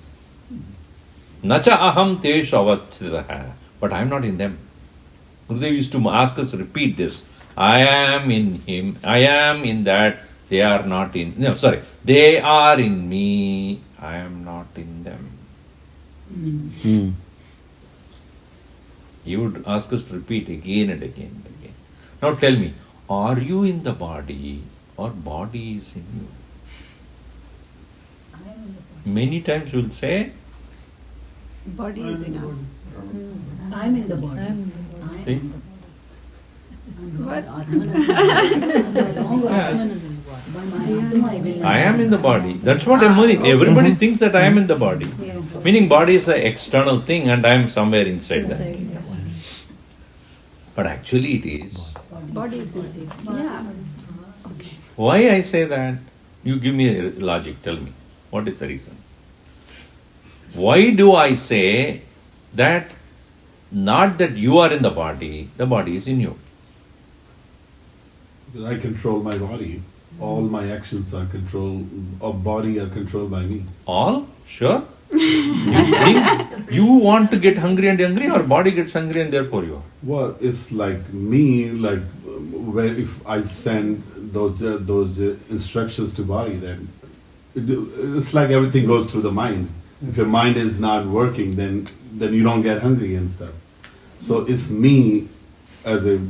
Speaker 1: Nacha aham teshu avachitaha. But I am not in them. Gurudev used to ask us to repeat this. I am in him. I am in that. They are not in. No, sorry. They are in me. I am not in them. He would ask us to repeat again and again and again. Now tell me, are you in the body or body is in you? Many times you will say,
Speaker 4: Body is in us.
Speaker 3: I'm in the body.
Speaker 1: see? I am in the body. That's what I'm meaning. Everybody thinks that I am in the body. Meaning body is an external thing and I am somewhere inside that. But actually it is.
Speaker 4: Body is in us. Yeah.
Speaker 1: Why I say that? You give me a logic. Tell me. What is the reason? Why do I say that not that you are in the body is in you?
Speaker 2: Because I control my body. All my actions are controlled, of body are controlled by me.
Speaker 1: All? Sure? You think you want to get hungry and angry or body gets hungry and therefore you are?
Speaker 2: Well, it's like me, like where if I send those instructions to body, then it's like everything goes through the mind. If your mind is not working, then you don't get hungry and stuff. So it's me as a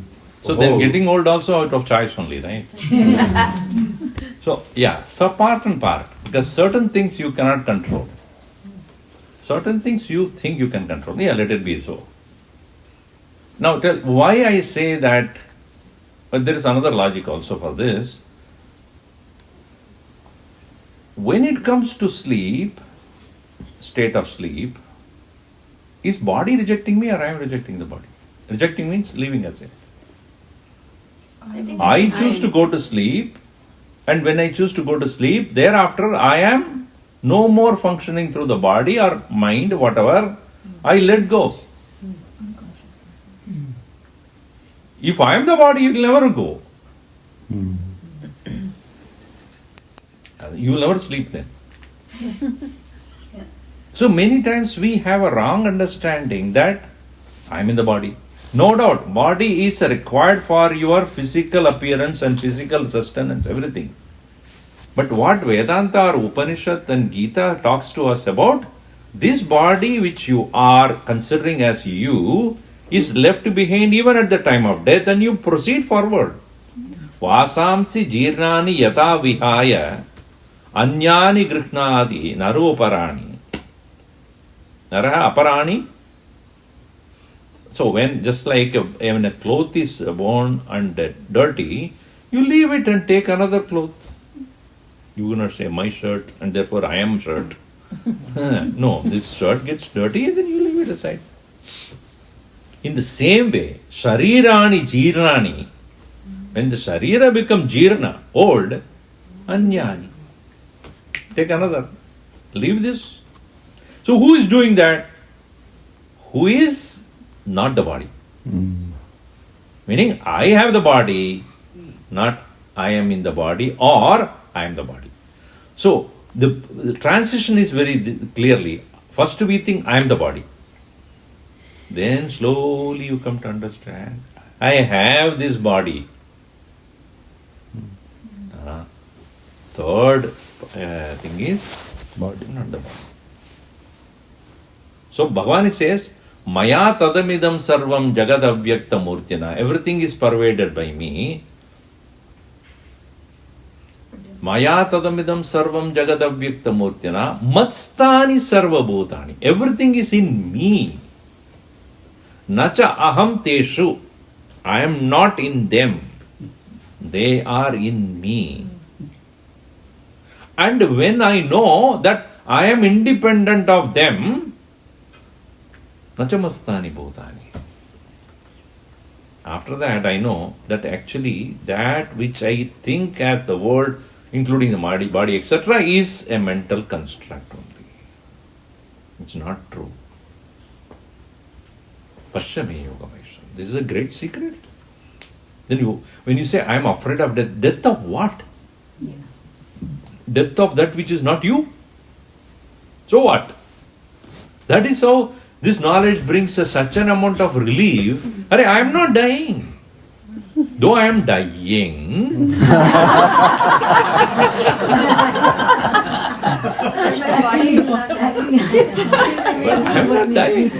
Speaker 1: So then getting old also out of choice only, right? So yeah, so part and part. Because certain things you cannot control. Certain things you think you can control. Yeah, let it be so. Now tell why I say that, but there is another logic also for this. When it comes to sleep, state of sleep, is body rejecting me or I am rejecting the body? Rejecting means leaving us in. I choose to go to sleep, and when I choose to go to sleep, thereafter I am no more functioning through the body or mind, whatever, I let go. If I am the body, you will never go. You will never sleep then. So many times we have a wrong understanding that I am in the body. No doubt, body is required for your physical appearance and physical sustenance, everything. But what Vedanta or Upanishad and Gita talks to us about, this body which you are considering as you is left behind even at the time of death and you proceed forward. Vasamsi jirnani yata vihaya anyani grihnati naroparani. Naraha aparani. So when just like when a cloth is worn and dirty, you leave it and take another cloth. You will not say my shirt and therefore I am shirt. No, this shirt gets dirty and then you leave it aside. In the same way, sharirani jirnani, when the sharira becomes jirna, old, anyani. Take another. Leave this. So who is doing that? Who is not the body? Meaning, I have the body, not I am in the body, or I am the body. So, the transition is very clearly, first we think I am the body. Then slowly you come to understand, I have this body. Third thing is, body, not the body. So, Bhagavan says, Maya tadamidam sarvam jagad avyakta murtina. Everything is pervaded by me. Maya tadamidam sarvam jagad avyakta murtina. Matstani sarva bhutani. Everything is in me. Nacha aham teshu. I am not in them. They are in me. And when I know that I am independent of them, Nachamastani bhutani. After that, I know that actually that which I think as the world, including the body, etc., is a mental construct only. It's not true. Pashyame yogamaisham. This is a great secret. Then when you say, I am afraid of death, death of what?
Speaker 3: Yeah.
Speaker 1: Death of that which is not you? So what? That is how this knowledge brings such an amount of relief. I am not dying. Though I am dying, I am not dying.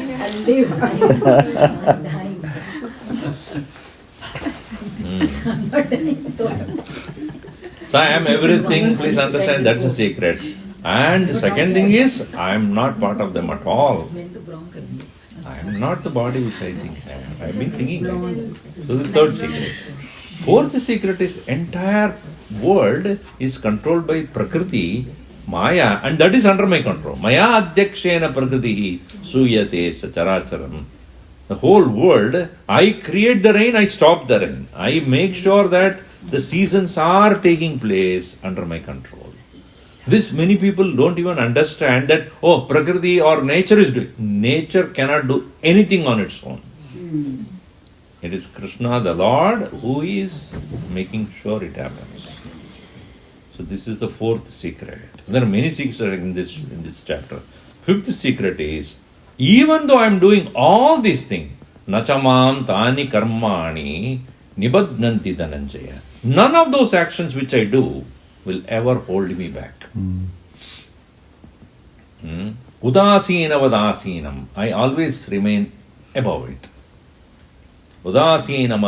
Speaker 1: So I am everything, please understand, that's a secret. And the second thing is, I am not part of them at all. I am not the body which I think I am. I have been thinking like that. So the third secret. Fourth secret is entire world is controlled by Prakriti, Maya, and that is under my control. Maya adhyakshena prakriti suyate sacharacharam. The whole world, I create the rain, I stop the rain. I make sure that the seasons are taking place under my control. This many people don't even understand that, oh, Prakriti or nature is doing. Nature cannot do anything on its own. It is Krishna, the Lord, who is making sure it happens. So this is the fourth secret. There are many secrets in this chapter. Fifth secret is, even though I am doing all these things, nachamam tani karmani nibadnanti dhananjaya. None of those actions which I do will ever hold me back. Udasina vadasinam. I always remain above it. Udasina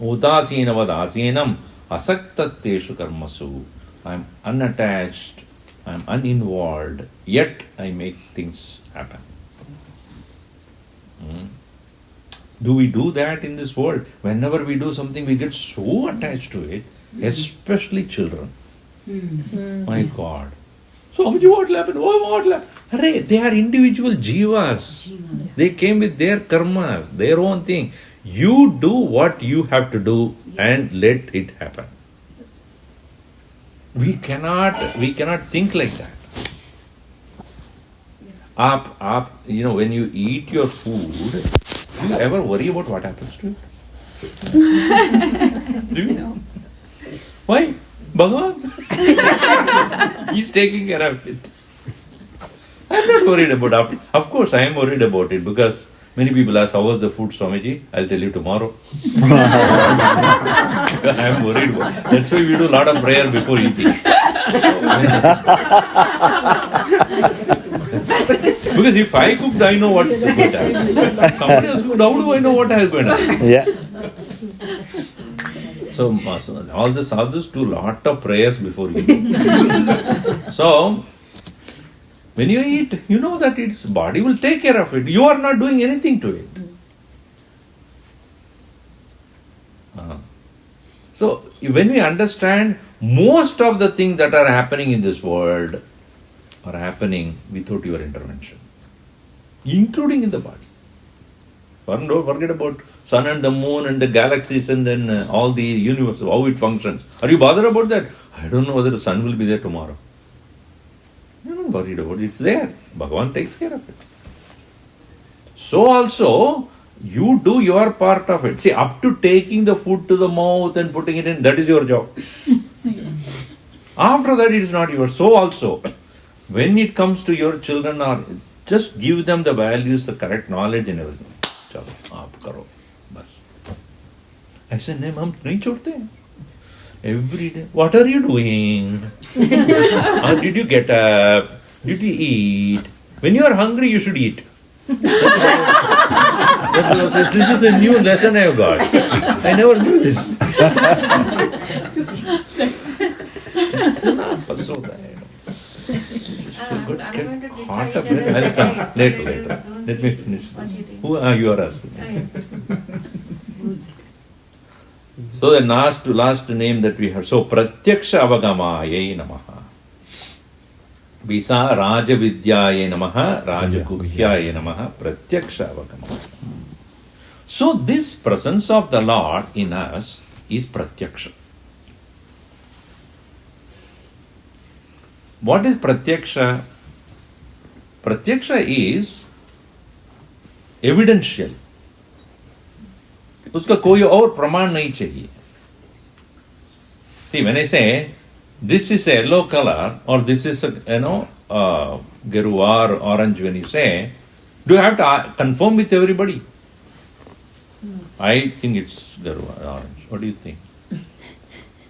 Speaker 1: vadasinam asaktateshu karmasu. I am unattached, I am uninvolved, yet I make things happen. Do we do that in this world? Whenever we do something, we get so attached to it, especially children. My God. So, what will happen? Oh, what will happen? Hooray, they are individual jivas. They came with their karmas, their own thing. You do what you have to do and let it happen. We cannot think like that. When you eat your food, do you ever worry about what happens to it? Do you know? Why? Bhagavan. He's taking care of it. I'm not worried about it. Of course, I am worried about it because many people ask, how was the food, Swamiji? I'll tell you tomorrow. I am worried about it. That's why we do a lot of prayer before eating. Because if I cooked, I know what is going to happen. Somebody else cooked, how do I know what is going to happen?
Speaker 5: Yeah.
Speaker 1: So, all the sadhus do a lot of prayers before eating. So, when you eat, you know that its body will take care of it. You are not doing anything to it. So, when we understand most of the things that are happening in this world are happening without your intervention, including in the body. Don't forget about sun and the moon and the galaxies and then all the universe, how it functions. Are you bothered about that? I don't know whether the sun will be there tomorrow. You're not worried about it. It's there. Bhagavan takes care of it. So also, you do your part of it. See, up to taking the food to the mouth and putting it in, that is your job. After that, it is not yours. So also, when it comes to your children, or just give them the values, the correct knowledge and everything. Chalo, aap karo. Bas. ऐसे नहीं हम नहीं छोड़ते. Every day. What are you doing? Did you get up? Did you eat? When you are hungry, you should eat. This is a new lesson I have got. I never knew this. So tired.
Speaker 6: I'm going to
Speaker 1: Hot
Speaker 6: disturb
Speaker 1: up.
Speaker 6: each other
Speaker 1: I'll come
Speaker 6: second.
Speaker 1: later. Let me finish this. Who are you are asking? So the last name that we have. So Pratyaksha-avagamaayai Namah. We saw Raaja-vidyaayai Namah, Raaja-guhyaayai Namah, Pratyaksha-avagamaayai. So this presence of the Lord in us is Pratyaksha. What is Pratyaksha? Pratyaksha is evidential. उसका कोई और प्रमाण नहीं चाहिए. See, when I say this is a yellow color or this is a Geruar orange, when you say, do you have to confirm with everybody? I think it's Geruar orange. What do you think?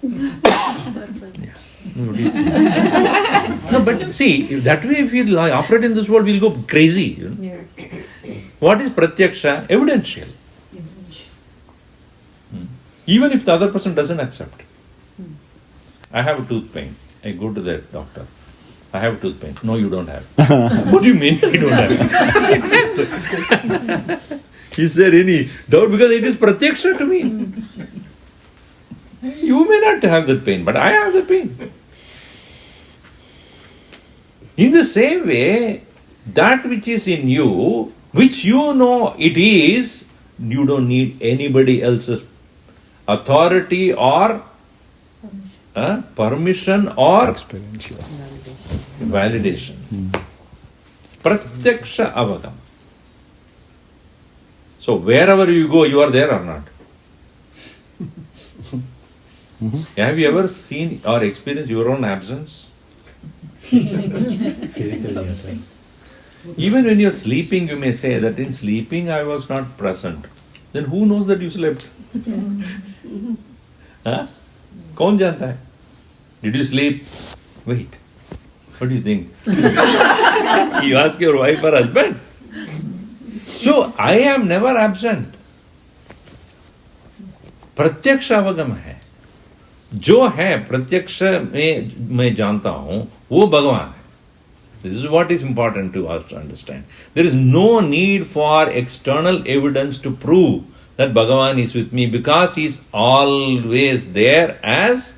Speaker 1: Yeah. What do you think? No, but see, if that way if we operate in this world, we'll go crazy. You know?
Speaker 3: Yeah.
Speaker 1: What is Pratyaksha? Evidential. Even if the other person doesn't accept. I have a tooth pain. I go to the doctor. I have a tooth pain. No, you don't have. What do you mean I don't have? Is there any doubt? Because it is Pratyaksha to me. You may not have the pain, but I have the pain. In the same way, that which is in you, which you know it is, you don't need anybody else's authority or permission or
Speaker 5: Experiential.
Speaker 1: validation. Pratyaksha-avagam. So wherever you go, you are there or not? Have you ever seen or experienced your own absence? Even when you're sleeping, you may say that in sleeping I was not present. Then who knows that you slept? Huh? कौन जानता है? Did you sleep? Wait. What do you think? You ask your wife or husband. So I am never absent. प्रत्यक्ष अवगम है. जो है प्रत्यक्ष में मैं जानता हूं वो भगवान है. This is what is important to us to understand. There is no need for external evidence to prove that Bhagavan is with me because he is always there as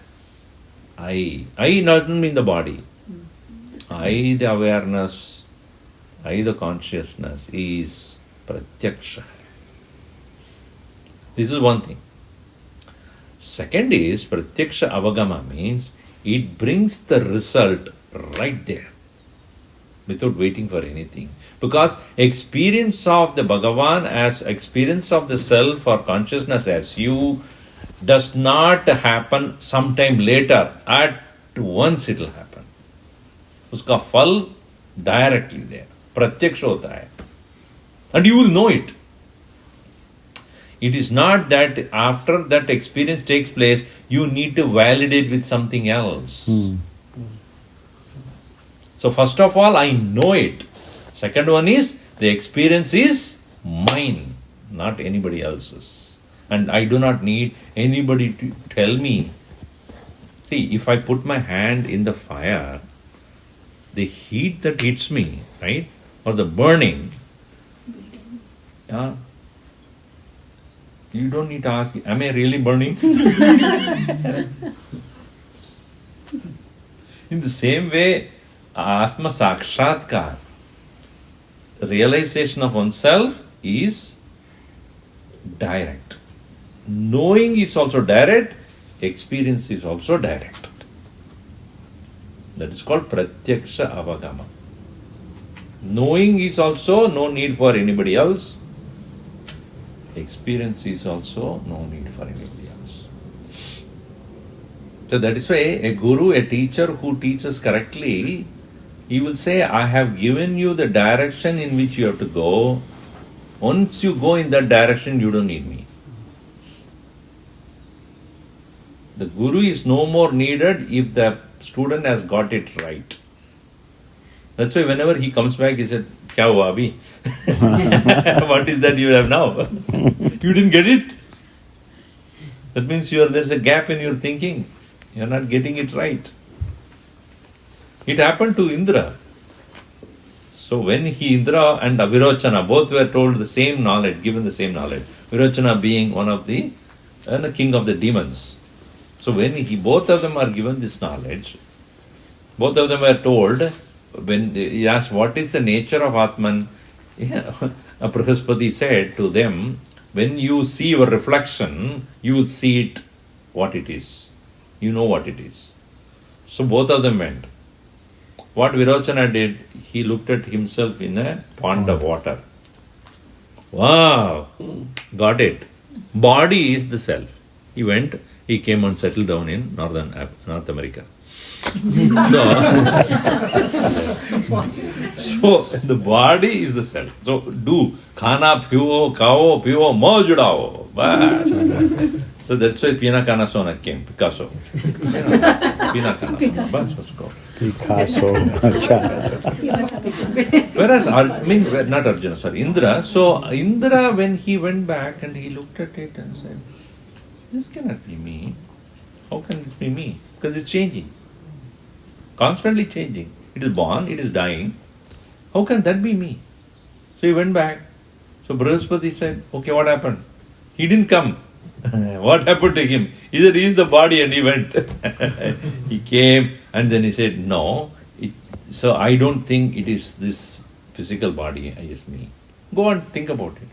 Speaker 1: I. I doesn't mean the body. I, the awareness, I, the consciousness, is Pratyaksha. This is one thing. Second is Pratyaksha-avagama means it brings the result right there without waiting for anything. Because experience of the Bhagavan as experience of the self or consciousness as you does not happen sometime later. At once it will happen. Uska phal directly there. Pratyaksha hota hai. And you will know it. It is not that after that experience takes place, you need to validate with something else. So first of all, I know it. Second one is, the experience is mine, not anybody else's. And I do not need anybody to tell me. See, if I put my hand in the fire, the heat that hits me, right, or the burning, you don't need to ask, am I really burning? In the same way, Atma Sakshatkar, realization of oneself is direct. Knowing is also direct, experience is also direct. That is called Pratyaksha-avagama. Knowing is also no need for anybody else. Experience is also no need for anybody else. So that is why a guru, a teacher who teaches correctly, he will say, I have given you the direction in which you have to go. Once you go in that direction, you don't need me. The guru is no more needed if the student has got it right. That's why whenever he comes back, he said, Kya hua abhi? What is that you have now? You didn't get it? That means there's a gap in your thinking. You're not getting it right. It happened to Indra. So when Indra and Virochana both were told the same knowledge, given the same knowledge, Virochana being one of the king of the demons. So when both of them are given this knowledge, both of them were told, when he asked, what is the nature of Atman? Prahaspati said to them, when you see your reflection, you will see it what it is. You know what it is. So both of them went. What Virochana did, he looked at himself in a pond of water. Wow, got it. Body is the self. He went, he came and settled down in North America. So the body is the self. So do khana piyo, kao piyo, mo judao. Bas. So that's why Pina Kana Sona came, Picasso. Pina Kana. Bas, let's go.
Speaker 5: Picasso.
Speaker 1: Whereas, not Arjuna, sorry, Indra. So Indra, when he went back and he looked at it and said, this cannot be me. How can it be me? Because it's changing. Constantly changing. It is born, it is dying. How can that be me? So he went back. So Brahaspati said, okay, what happened? He didn't come. What happened to him? He said, he is the body, and he went. He came and then he said, no. So I don't think it is this physical body, it is me. Go and think about it.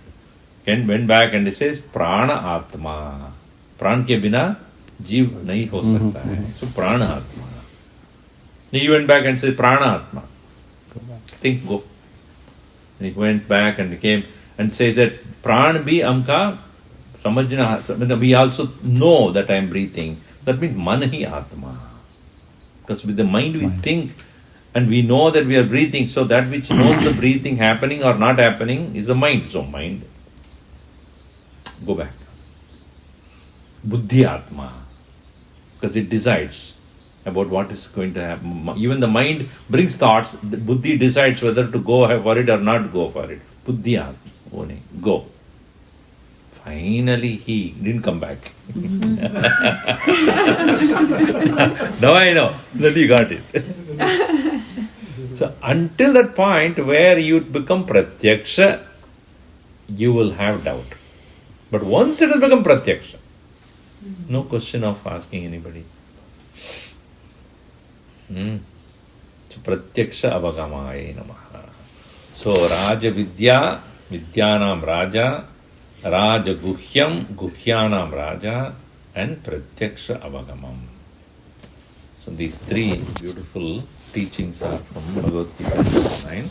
Speaker 1: Ken went back and he says, Prana Atma. Pran ke bina jeev nahi ho sakta hai. So Prana Atma. He went back and said, Prana Atma. Think, go. And he went back and he came and says that Pran bhi amka samajna. We also know that I am breathing. That means man hi Atma. Because with the mind we think and we know that we are breathing. So that which knows the breathing happening or not happening is the mind. So mind. Go back. Buddhi Atma. Because it decides about what is going to happen. Even the mind brings thoughts. The Buddhi decides whether to go for it or not go for it. Buddhi Atma. Go. Finally, he didn't come back. Now I know that he got it. So until that point where you become Pratyaksha, you will have doubt. But once it has become Pratyaksha, no question of asking anybody. So Pratyaksha-avagamaayai Namah. So Raja-vidya, Vidyanam Raja, Raaja-guhyaayai Raja, and Pratyaksha-avagamam. So these three beautiful teachings are from Bhagavad-Gita 9.